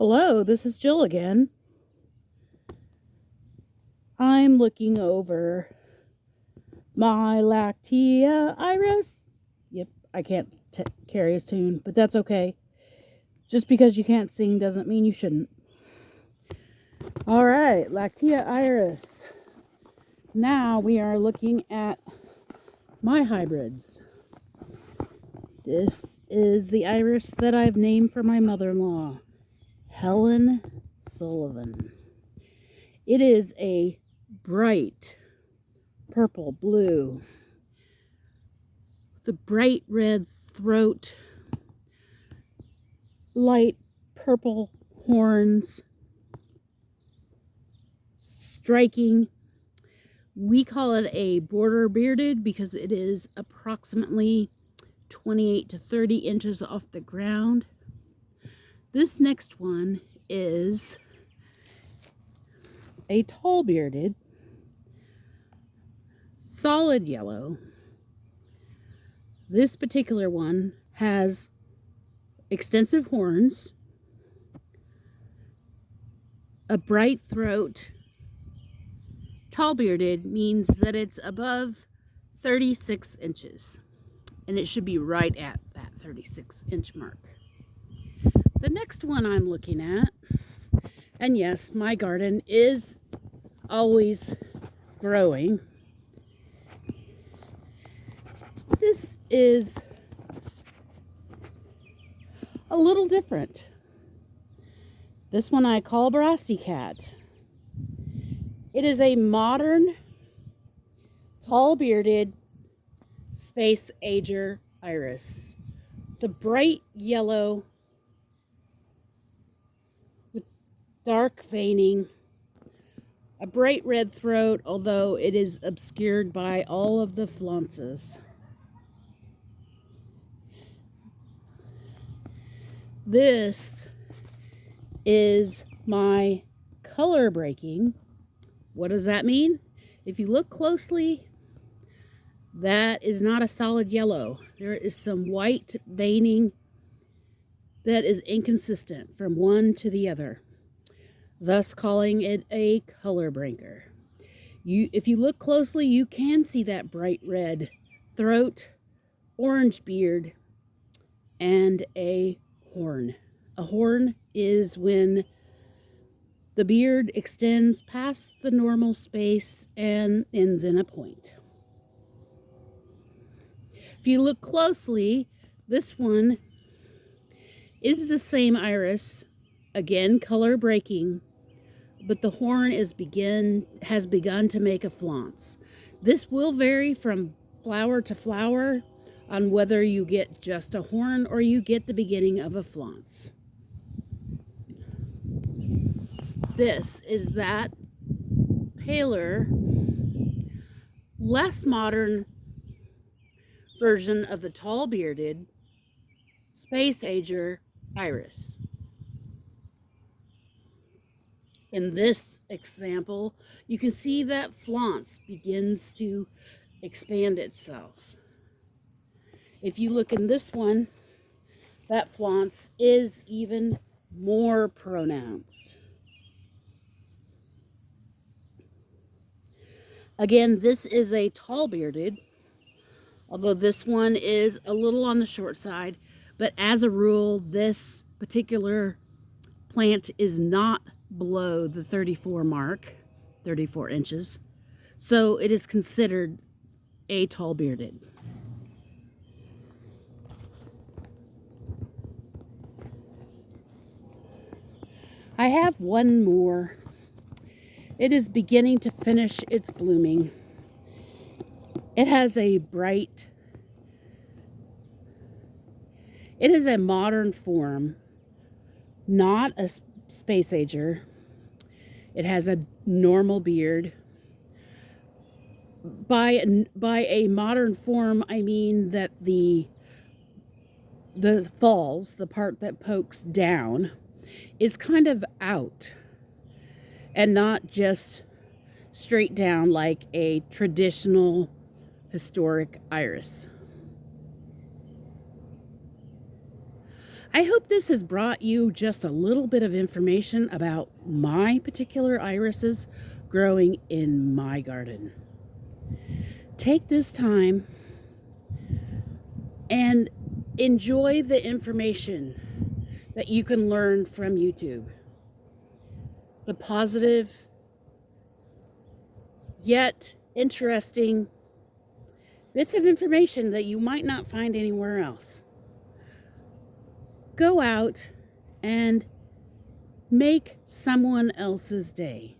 Hello, this is Jill again. I'm looking over my Lactea iris. Yep, I can't carry his tune, but that's okay. Just because you can't sing doesn't mean you shouldn't. All right, Lactea iris. Now we are looking at my hybrids. This is the iris that I've named for my mother-in-law, Helen Sullivan. It is a bright purple blue, the bright red throat, light purple horns, striking. We call it a border bearded because it is approximately 28 to 30 inches off the ground. This next one is a tall bearded, solid yellow. This particular one has extensive horns, a bright throat. Tall bearded means that it's above 36 inches, and it should be right at that 36-inch mark. The next one I'm looking at, and yes, my garden is always growing. This is a little different. This one I call Brassy Cat. It is a modern, tall-bearded space ager iris. The bright yellow with dark veining, a bright red throat, although it is obscured by all of the flounces. This is my color breaking. What does that mean? If you look closely, that is not a solid yellow. There is some white veining that is inconsistent from one to the other, thus calling it a color breaker. If you look closely, you can see that bright red throat, orange beard, and a horn. A horn is when the beard extends past the normal space and ends in a point. If you look closely, this one is the same iris, again color breaking, but the horn has begun to make a flounce. This will vary from flower to flower on whether you get just a horn or you get the beginning of a flounce. This is that paler, less modern version of the tall bearded space ager iris. In this example, you can see that flounce begins to expand itself. If you look in this one, that flounce is even more pronounced. Again, this is a tall bearded, although this one is a little on the short side, but as a rule, this particular plant is not below the 34 mark, 34 inches, so it is considered a tall bearded. I have one more. It is beginning to finish its blooming. It has a modern form, not a space ager. It has a normal beard. By a modern form, I mean that the falls, the part that pokes down, is kind of out and not just straight down like a traditional historic iris. I hope this has brought you just a little bit of information about my particular irises growing in my garden. Take this time and enjoy the information that you can learn from YouTube. The positive, yet interesting bits of information that you might not find anywhere else. Go out and make someone else's day.